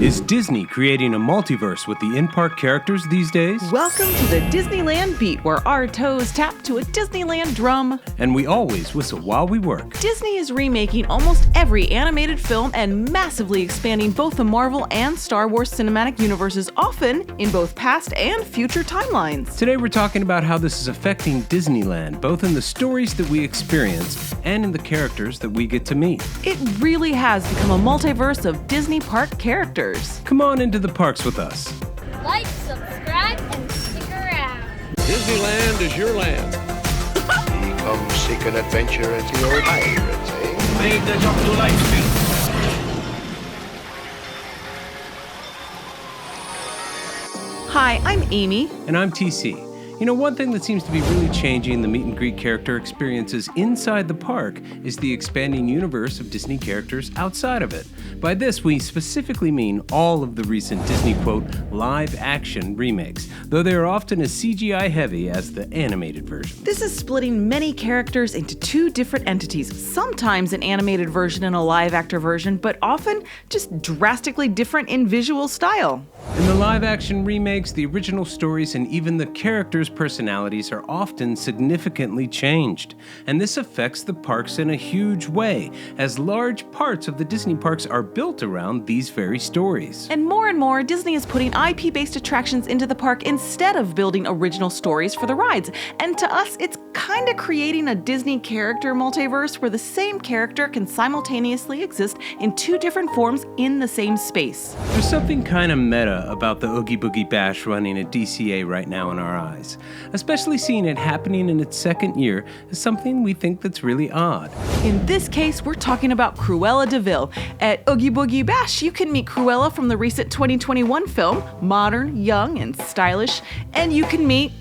Is Disney creating a multiverse with the in-park characters these days? Welcome to the Disneyland beat, where our toes tap to a Disneyland drum. And we always whistle while we work. Disney is remaking almost every animated film and massively expanding both the Marvel and Star Wars cinematic universes, often in both past and future timelines. Today we're talking about how this is affecting Disneyland, both in the stories that we experience and in the characters that we get to meet. It really has become a multiverse of Disney park characters. Come on into the parks with us. Like, subscribe, and stick around. Disneyland is your land. Come seek an adventure at your pirates, eh? Made the jump to life speed. Hi, I'm Amy. And I'm TC. You know, one thing that seems to be really changing the meet and greet character experiences inside the park is the expanding universe of Disney characters outside of it. By this, we specifically mean all of the recent Disney, quote, live-action remakes, though they are often as CGI heavy as the animated version. This is splitting many characters into two different entities, sometimes an animated version and a live-actor version, but often just drastically different in visual style. In the live-action remakes, the original stories and even the characters' personalities are often significantly changed, and this affects the parks in a huge way, as large parts of the Disney parks are built around these very stories. And more, Disney is putting IP-based attractions into the park instead of building original stories for the rides. And to us, it's kind of creating a Disney character multiverse where the same character can simultaneously exist in two different forms in the same space. There's something kind of meta about the Oogie Boogie Bash running at DCA right now in our eyes. Especially seeing it happening in its second year is something we think that's really odd. In this case, we're talking about Cruella de Vil. At Oogie Boogie Bash, you can meet Cruella from the recent 2021 film, modern, young, and stylish, and you can meet,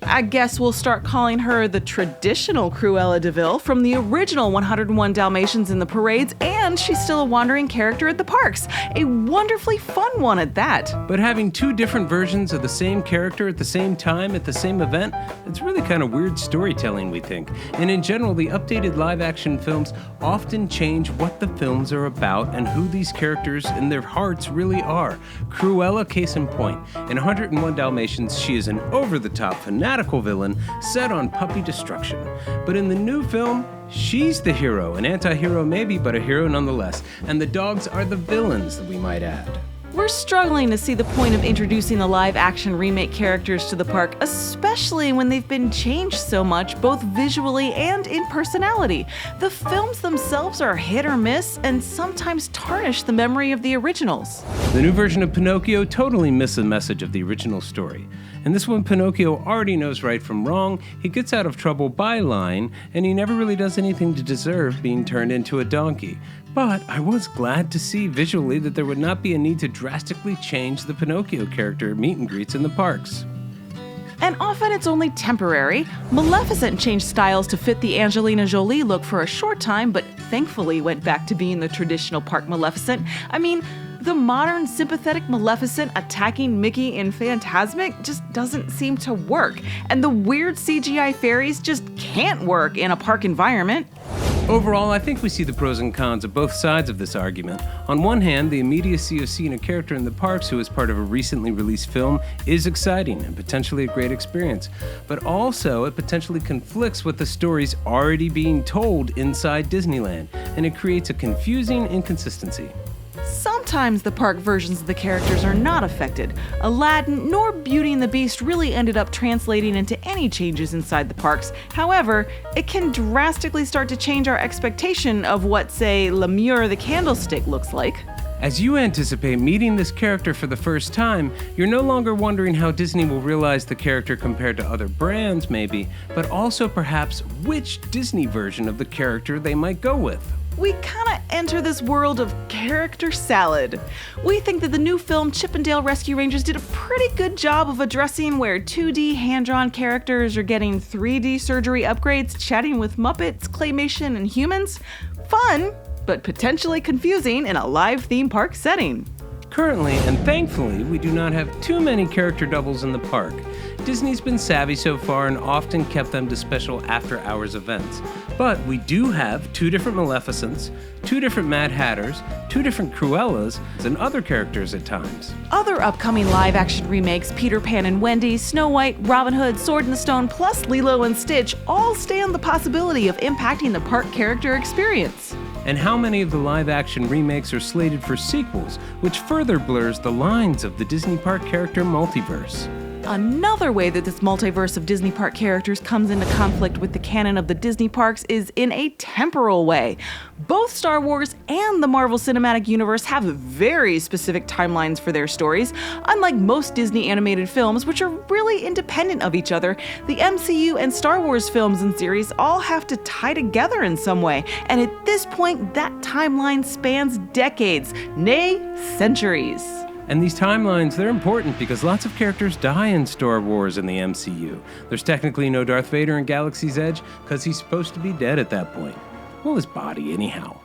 I guess we'll start calling her the traditional Cruella de Vil from the original 101 Dalmatians in the parades, and she's still a wandering character at the parks. A wonderfully fun one at that. But having two different versions of the same character at the same time at the same event, it's really kind of weird storytelling, we think. And in general, the updated live-action films often change what the films are about and who these characters in their hearts really are. Cruella, case in point. In 101 Dalmatians, she is an over-the-top fanatical villain set on puppy destruction. But in the new film, she's the hero, an anti-hero maybe, but a hero nonetheless. And the dogs are the villains, that we might add. We're struggling to see the point of introducing the live-action remake characters to the park, especially when they've been changed so much, both visually and in personality. The films themselves are hit or miss, and sometimes tarnish the memory of the originals. The new version of Pinocchio totally missed the message of the original story. In this one, Pinocchio already knows right from wrong, he gets out of trouble by lying, and he never really does anything to deserve being turned into a donkey. But I was glad to see visually that there would not be a need to drastically change the Pinocchio character meet and greets in the parks. And often it's only temporary. Maleficent changed styles to fit the Angelina Jolie look for a short time, but thankfully went back to being the traditional park Maleficent. I mean, the modern sympathetic Maleficent attacking Mickey in Fantasmic just doesn't seem to work. And the weird CGI fairies just can't work in a park environment. Overall, I think we see the pros and cons of both sides of this argument. On one hand, the immediacy of seeing a character in the parks who is part of a recently released film is exciting and potentially a great experience. But also, it potentially conflicts with the stories already being told inside Disneyland, and it creates a confusing inconsistency. Sometimes the park versions of the characters are not affected. Aladdin nor Beauty and the Beast really ended up translating into any changes inside the parks. However, it can drastically start to change our expectation of what, say, Lemure the Candlestick looks like. As you anticipate meeting this character for the first time, you're no longer wondering how Disney will realize the character compared to other brands, maybe, but also perhaps which Disney version of the character they might go with. We kinda enter this world of character salad. We think that the new film Chip 'n Dale Rescue Rangers did a pretty good job of addressing where 2D hand-drawn characters are getting 3D surgery upgrades, chatting with Muppets, claymation, and humans. Fun, but potentially confusing in a live theme park setting. Currently, and thankfully, we do not have too many character doubles in the park. Disney's been savvy so far and often kept them to special after-hours events. But we do have 2 different Maleficents, 2 different Mad Hatters, 2 different Cruellas, and other characters at times. Other upcoming live-action remakes, Peter Pan and Wendy, Snow White, Robin Hood, Sword in the Stone, plus Lilo and Stitch, all stand the possibility of impacting the park character experience. And how many of the live-action remakes are slated for sequels, which further blurs the lines of the Disney park character multiverse. Another way that this multiverse of Disney park characters comes into conflict with the canon of the Disney parks is in a temporal way. Both Star Wars and the Marvel Cinematic Universe have very specific timelines for their stories. Unlike most Disney animated films, which are really independent of each other, the MCU and Star Wars films and series all have to tie together in some way, and at this point, that timeline spans decades, nay, centuries. And these timelines, they're important because lots of characters die in Star Wars and the MCU. There's technically no Darth Vader in Galaxy's Edge because he's supposed to be dead at that point. Well, his body, anyhow.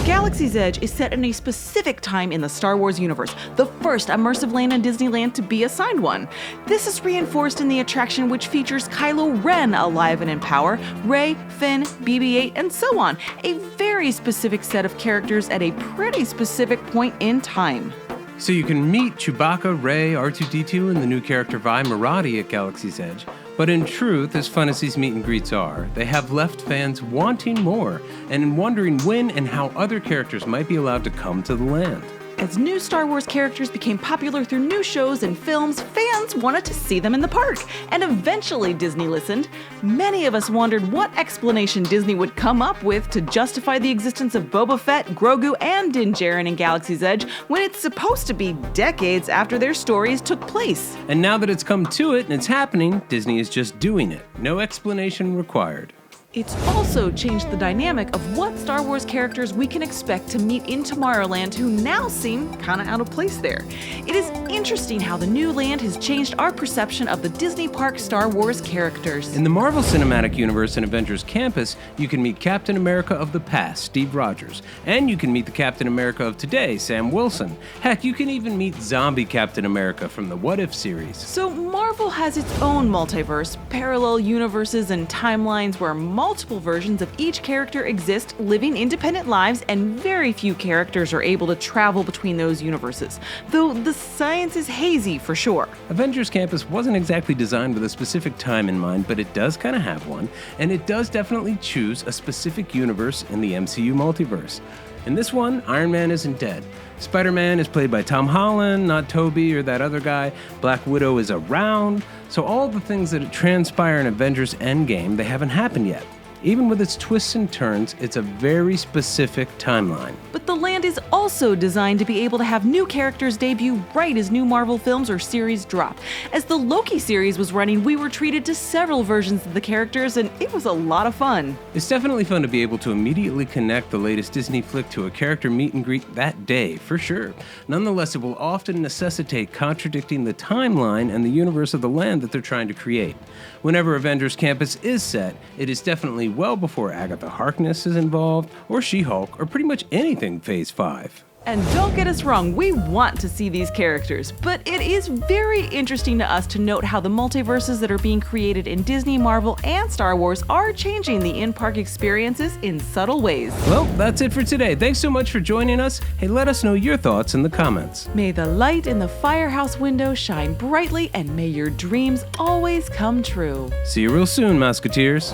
Galaxy's Edge is set in a specific time in the Star Wars universe, the first immersive land in Disneyland to be assigned one. This is reinforced in the attraction, which features Kylo Ren alive and in power, Rey, Finn, BB-8, and so on. A very specific set of characters at a pretty specific point in time. So you can meet Chewbacca, Rey, R2-D2, and the new character Vi Marati at Galaxy's Edge. But in truth, as fun as these meet and greets are, they have left fans wanting more and wondering when and how other characters might be allowed to come to the land. As new Star Wars characters became popular through new shows and films, fans wanted to see them in the park. And eventually Disney listened. Many of us wondered what explanation Disney would come up with to justify the existence of Boba Fett, Grogu, and Din Djarin in Galaxy's Edge when it's supposed to be decades after their stories took place. And now that it's come to it and it's happening, Disney is just doing it. No explanation required. It's also changed the dynamic of what Star Wars characters we can expect to meet in Tomorrowland who now seem kinda out of place there. It is interesting how the new land has changed our perception of the Disney Park Star Wars characters. In the Marvel Cinematic Universe and Avengers campus, you can meet Captain America of the past, Steve Rogers, and you can meet the Captain America of today, Sam Wilson. Heck, you can even meet zombie Captain America from the What If series. So Marvel has its own multiverse, parallel universes and timelines where multiple versions of each character exist, living independent lives, and very few characters are able to travel between those universes, though the science is hazy for sure. Avengers Campus wasn't exactly designed with a specific time in mind, but it does kind of have one, and it does definitely choose a specific universe in the MCU multiverse. In this one, Iron Man isn't dead. Spider-Man is played by Tom Holland, not Toby or that other guy. Black Widow is around. So all the things that transpire in Avengers Endgame, they haven't happened yet. Even with its twists and turns, it's a very specific timeline. But the land is also designed to be able to have new characters debut right as new Marvel films or series drop. As the Loki series was running, we were treated to several versions of the characters, and it was a lot of fun. It's definitely fun to be able to immediately connect the latest Disney flick to a character meet and greet that day, for sure. Nonetheless, it will often necessitate contradicting the timeline and the universe of the land that they're trying to create. Whenever Avengers Campus is set, it is definitely well before Agatha Harkness is involved, or She-Hulk, or pretty much anything Phase 5. And don't get us wrong, we want to see these characters, but it is very interesting to us to note how the multiverses that are being created in Disney, Marvel, and Star Wars are changing the in-park experiences in subtle ways. Well, that's it for today. Thanks so much for joining us. Hey, let us know your thoughts in the comments. May the light in the firehouse window shine brightly, and may your dreams always come true. See you real soon, Musketeers.